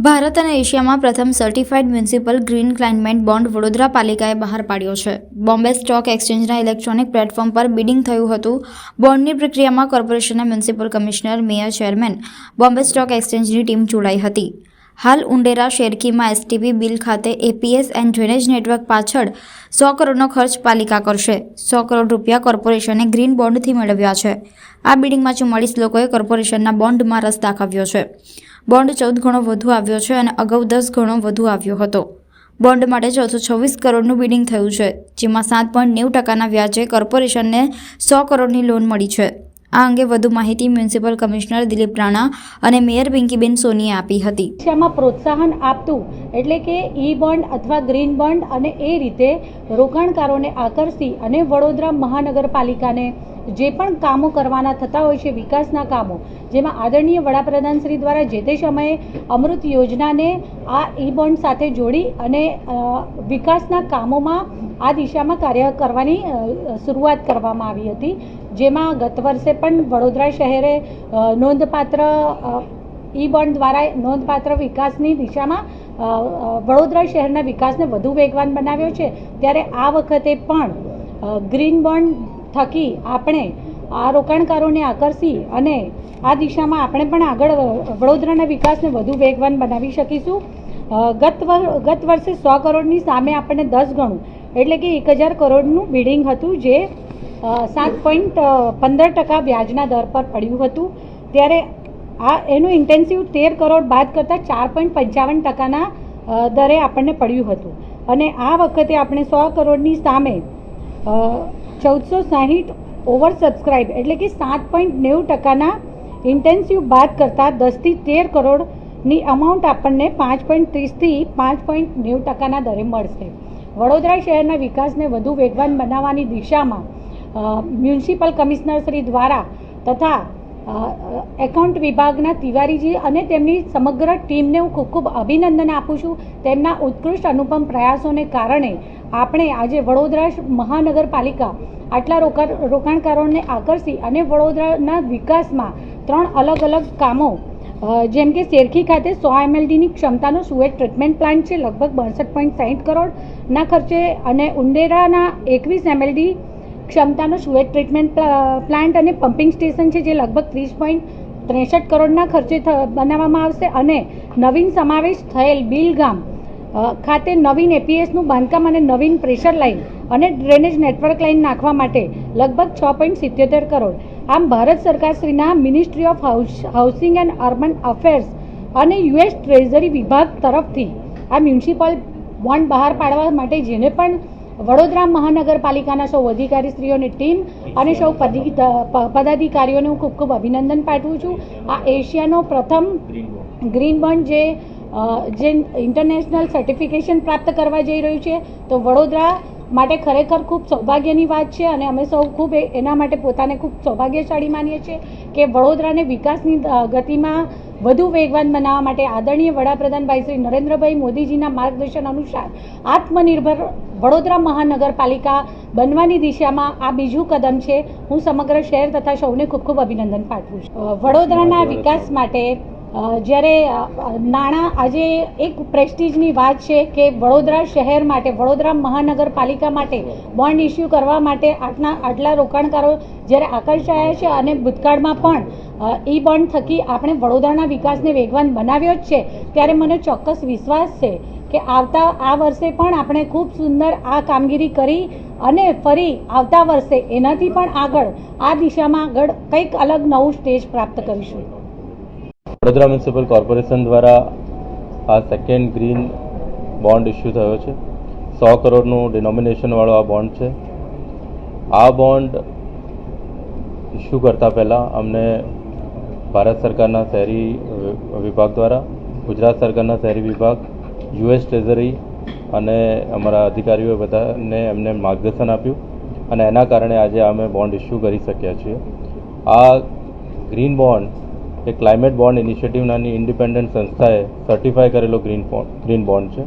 ભારત અને એશિયામાં પ્રથમ certified municipal green climate bond Vadodara પાલિકાએ બહાર પાડ્યો છે. બોમ્બે સ્ટોક એક્સચેન્જના ઇલેક્ટ્રોનિક પ્લેટફોર્મ પર બિડિંગ થયું હતું. બોન્ડની પ્રક્રિયામાં કોર્પોરેશનના municipal commissioner, mayor, chairman, Bombay stock એક્સચેન્જની ટીમ જોડાઈ હતી. હાલ ઉંડેરા શેરકીમાં એસટીપી બિલ ખાતે એપીએસ એન્ડ ડ્રેનેજ નેટવર્ક પાછળ 100 કરોડનો ખર્ચ પાલિકા કરશે. 100 કરોડ રૂપિયા કોર્પોરેશને ગ્રીન બોન્ડથી મેળવ્યા છે. આ બિડિંગમાં 44 લોકોએ કોર્પોરેશનના બોન્ડમાં રસ દાખવ્યો છે. બોન્ડ 14 ગણો વધુ આવ્યો છે અને અગાઉ 10 ગણો વધુ આવ્યો હતો. બોન્ડ માટે 426 કરોડનું બિડિંગ થયું છે, જેમાં 7.90% વ્યાજે કોર્પોરેશનને 100 કરોડની લોન મળી છે. આ અંગે વધુ માહિતી મ્યુનિસિપલ કમિશનર દિલીપ રાણા અને મેયર પિંકીબેન સોનીએ આપી હતી. શિક્ષામાં પ્રોત્સાહન આપતું એટલે કે ઈ બોન્ડ અથવા ગ્રીન બોન્ડ અને એ રીતે રોકાણકારોને આકર્ષી અને વડોદરા મહાનગરપાલિકાને જે પણ કામો કરવાના થતા હોય છે, વિકાસના કામો, જેમાં આદરણીય વડાપ્રધાન શ્રી દ્વારા જે તે સમયે અમૃત યોજનાને આ ઈ બોન્ડ સાથે જોડી અને વિકાસના કામોમાં આ દિશામાં કાર્ય કરવાની શરૂઆત કરવામાં આવી હતી. જેમાં ગત વર્ષે પણ વડોદરા શહેરે નોંધપાત્ર ઈ બોન્ડ દ્વારા નોંધપાત્ર વિકાસની દિશામાં વડોદરા શહેરના વિકાસને વધુ વેગવાન બનાવ્યો છે. ત્યારે આ વખતે પણ ગ્રીન બોન્ડ થકી આપણે આ રોકાણકારોને આકર્ષી અને આ દિશામાં આપણે પણ આગળ વડોદરાના વિકાસને વધુ વેગવાન બનાવી શકીશું. ગત વર્ષે 100 કરોડની સામે આપણને 10 ગણું એટલે કે 1000 કરોડનું બિડિંગ હતું, જે 7.15% વ્યાજના દર પર પડ્યું હતું. ત્યારે આ એનું ઇન્ટેન્સિવ 13 કરોડ બાદ કરતાં 4.55%ના દરે આપણને પડ્યું હતું. અને આ વખતે આપણે 100 કરોડની સામે 1460 ઓવર સબસ્ક્રાઇબ એટલે કે 7.90%ના ઇન્ટેન્સિવ બાદ કરતાં 10થી 13 કરોડની અમાઉન્ટ આપણને 5.30થી 5.90%ના દરે મળશે. વડોદરા શહેરના વિકાસને વધુ વેગવાન બનાવવાની દિશામાં મ્યુનિસિપલ કમિશનર શ્રી દ્વારા તથા એકાઉન્ટ વિભાગના તિવારીજી અને તેમની સમગ્ર ટીમને હું ખૂબ ખૂબ અભિનંદન આપું છું. તેમના ઉત્કૃષ્ટ અનુપમ પ્રયાસોને કારણે આપણે આજે વડોદરા મહાનગરપાલિકા આટલા રોકાણકારોને આકર્ષી અને વડોદરાના વિકાસમાં 3 અલગ અલગ કામો, જેમ કે શેરકી ખાતે 100 mldની ક્ષમતાનો સુએજ ટ્રીટમેન્ટ પ્લાન્ટ છે લગભગ 62.60 કરોડના ખર્ચે, અને ઉંડેરાના 21 mld ક્ષમતાનો સુએજ ટ્રીટમેન્ટ પ્લાન્ટ અને પમ્પિંગ સ્ટેશન છે, જે લગભગ 30.63 કરોડના ખર્ચે બનાવવામાં આવશે. અને નવીન સમાવેશ થયેલ બિલગામ ખાતે નવીન એપીએસનું બાંધકામ અને નવીન પ્રેશર લાઇન અને ડ્રેનેજ નેટવર્ક લાઇન નાખવા માટે લગભગ 6.77 કરોડ. આમ ભારત સરકારશ્રીના ministry of housing and urban affairs અને યુએસ ટ્રેઝરી વિભાગ તરફથી આ મ્યુનિસિપલ બોન્ડ બહાર પાડવા માટે જેને પણ વડોદરા મહાનગરપાલિકાના સૌ અધિકારીશ્રીઓની ટીમ અને સૌ પદાધિકારીઓને હું ખૂબ ખૂબ અભિનંદન પાઠવું છું. આ એશિયાનો પ્રથમ ગ્રીન બોન્ડ જે ઇન્ટરનેશનલ સર્ટિફિકેશન પ્રાપ્ત કરવા જઈ રહ્યું છે, તો વડોદરા માટે ખરેખર ખૂબ સૌભાગ્યની વાત છે. અને અમે સૌ ખૂબ એના માટે પોતાને ખૂબ સૌભાગ્યશાળી માનીએ છીએ કે વડોદરાને વિકાસની ગતિમાં વધુ વેગવાન બનાવવા માટે આદરણીય વડાપ્રધાન ભાઈ શ્રી નરેન્દ્રભાઈ મોદીજીના માર્ગદર્શન અનુસાર આત્મનિર્ભર વડોદરા મહાનગરપાલિકા બનવાની દિશામાં આ બીજું કદમ છે. હું સમગ્ર શહેર તથા સૌને ખૂબ ખૂબ અભિનંદન પાઠવું છું. વડોદરાના વિકાસ માટે જ્યારે નાણાં આજે એક પ્રેસ્ટીજની વાત છે કે વડોદરા શહેર માટે, વડોદરા મહાનગરપાલિકા માટે બોન્ડ ઇસ્યુ કરવા માટે આટલા રોકાણકારો જ્યારે આકર્ષાયા છે અને ભૂતકાળમાં પણ ઈ બોન્ડ થકી આપણે વડોદરાના વિકાસને વેગવાન બનાવ્યો જ છે. ત્યારે મને ચોક્કસ વિશ્વાસ છે કે આ વર્ષે પણ આપણે ખૂબ સુંદર આ કામગીરી કરી અને ફરી આવતા વર્ષે એનાથી પણ આગળ આ દિશામાં આગળ કંઈક અલગ નવું સ્ટેજ પ્રાપ્ત કરીશું. વડોદરા મ્યુનિસિપલ કોર્પોરેશન દ્વારા આ સેકન્ડ ગ્રીન બોન્ડ ઇસ્યુ થયો છે. 100 કરોડનું ડિનોમિનેશનવાળો આ બોન્ડ છે. આ બોન્ડ ઇસ્યુ કરતાં પહેલાં અમને ભારત સરકારના શહેરી વિભાગ દ્વારા, ગુજરાત સરકારના શહેરી વિભાગ, યુએસ ટ્રેઝરી અને અમારા અધિકારીઓ બધાને એમને માર્ગદર્શન આપ્યું અને એના કારણે આજે અમે બોન્ડ ઇસ્યુ કરી શક્યા છીએ. આ ગ્રીન બોન્ડ એ ક્લાઇમેટ બોન્ડ ઇનિશિયેટિવ નાની ઇન્ડિપેન્ડન્ટ સંસ્થાએ સર્ટિફાય કરેલો ગ્રીન બોન્ડ છે.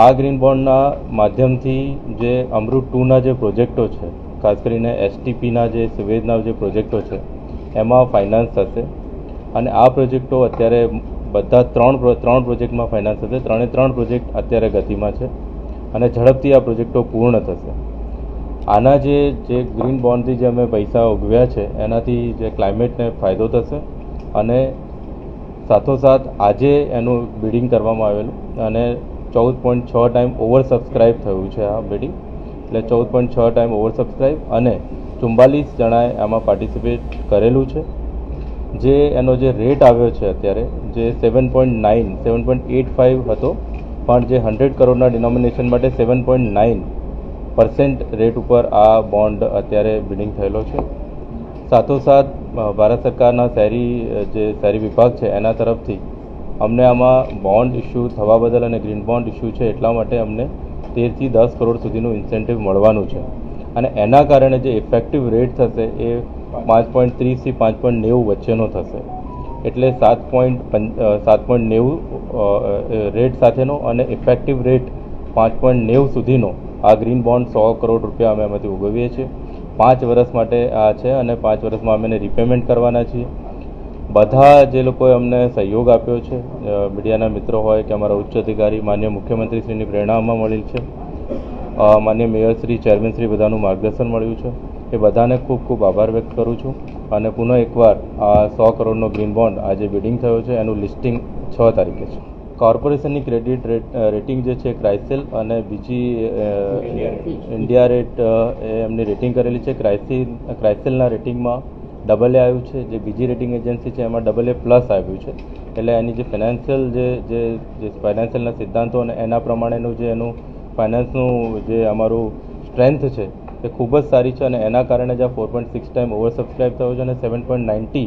આ ગ્રીન બોન્ડના માધ્યમથી જે અમૃત 2ના જે પ્રોજેક્ટો છે, ખાસ કરીને એસટીપીના જે સુવેજના જે પ્રોજેક્ટો છે એમાં ફાઇનાન્સ થશે અને આ પ્રોજેક્ટો અત્યારે બધા ત્રણ પ્રોજેક્ટમાં ફાઇનાન્સ થશે. ત્રણ પ્રોજેક્ટ અત્યારે ગતિમાં છે અને ઝડપથી આ પ્રોજેક્ટો પૂર્ણ થશે. આના જે ગ્રીન બોન્ડથી જે અમે પૈસા ઉઘવ્યા છે એનાથી જે ક્લાઇમેટને ફાયદો થશે અને સાથોસાથ આજે એનું બિડિંગ કરવામાં આવેલું અને 14.6 ટાઈમ ઓવર સબસ્ક્રાઇબ થયું છે આ બિડિંગ. એટલે 14.6 ટાઈમ ઓવર સબસ્ક્રાઇબ અને 44 જણાએ આમાં પાર્ટિસિપેટ કરેલું છે. જે એનો જે રેટ આવ્યો છે અત્યારે જે 7.85 હતો, પણ જે 100 કરોડના ડિનોમિનેશન માટે 7.9% રેટ ઉપર આ બોન્ડ અત્યારે બિડિંગ થયેલો છે. સાથોસાથ ભારત સરકારના શહેરી વિભાગ છે એના તરફથી અમને આમાં બોન્ડ ઇસ્યુ થવા બદલ અને ગ્રીન બોન્ડ ઇસ્યુ છે એટલા માટે અમને 13 થી 10 કરોડ સુધીનું ઇન્સેન્ટિવ મળવાનું છે અને એના કારણે જે ઇફેક્ટિવ રેટ થશે એ 5.30 થી 5.90 વચ્ચેનો થશે. એટલે 7.90 રેટ સાથેનો અને ઇફેક્ટિવ રેટ 5.90 સુધીનો આ ગ્રીન બોન્ડ 100 કરોડ રૂપિયા અમે એમાંથી ઉગવીએ છીએ. 5 વર્ષ માટે આ છે અને 5 વર્ષમાં અમે રિપેમેન્ટ કરવાના છીએ. બધા જે લોકોએ અમને સહયોગ આપ્યો છે, મીડિયાના મિત્રો હોય કે અમારા ઉચ્ચ અધિકારી, માન્ય મુખ્યમંત્રીશ્રીની પ્રેરણા અમાં મળેલ છે, માન્ય મેયરશ્રી, ચેરમેનશ્રી, બધાનું માર્ગદર્શન મળ્યું છે. એ બધાને ખૂબ ખૂબ આભાર વ્યક્ત કરું છું અને પુનઃ એકવાર આ 100 કરોડનો ગ્રીન બોન્ડ આજે બિડિંગ થયો છે એનું લિસ્ટિંગ 6 તારીખે છે. કોર્પોરેશનની ક્રેડિટ રેટિંગ જે છે ક્રાઇસિલ અને બીજી ઇન્ડિયા રેટ એમની રેટિંગ કરેલી છે. ક્રાઇસિલના રેટિંગમાં AA આવ્યું છે, જે બીજી રેટિંગ એજન્સી છે એમાં AA+ આવ્યું છે. એટલે એની જે ફાઇનાન્શિયલના સિદ્ધાંતો અને એના પ્રમાણેનું જે એનું ફાઇનાન્સનું જે અમારું સ્ટ્રેન્થ છે એ ખૂબ જ સારી છે અને એના કારણે જ આ 4.6 ટાઈમ ઓવર સબસ્ક્રાઇબ થયો છે અને 7.90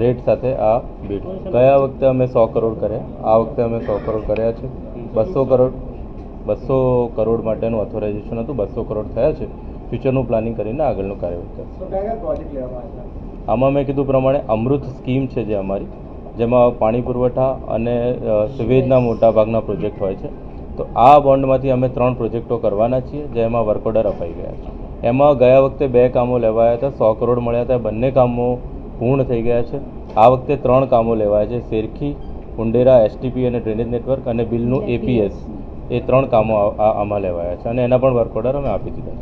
રેટ સાથે આ બીડ. ગયા વખતે અમે 100 કરોડ કર્યા, આ વખતે અમે 100 કરોડ કર્યા છે. 200 કરોડ માટેનું ઓથોરાઇઝેશન હતું, 200 કરોડ થયા છે. ફ્યુચરનું પ્લાનિંગ કરીને આગળનું કાર્યવાહી કરશે. આમાં મેં કીધું પ્રમાણે અમૃત સ્કીમ છે જે અમારી, જેમાં પાણી પુરવઠા અને સુવેજના મોટા ભાગના પ્રોજેક્ટ હોય છે. તો આ બોન્ડમાંથી અમે 3 પ્રોજેક્ટો કરવાના છીએ જેમાં વર્ક ઓર્ડર અપાઈ ગયા છે. એમાં ગયા વખતે 2 કામો લેવાયા હતા, 100 કરોડ મળ્યા હતા, બંને કામો પૂર્ણ થઈ ગયા છે. આ વખતે 3 કામો લેવાયા છે, શેરખી, ઉંડેરા એસટીપી અને ડ્રેનેજ નેટવર્ક અને બિલનું APS. એ 3 કામો આમાં લેવાયા છે અને એના પણ વર્ક ઓર્ડર અમે આપી દીધા છે.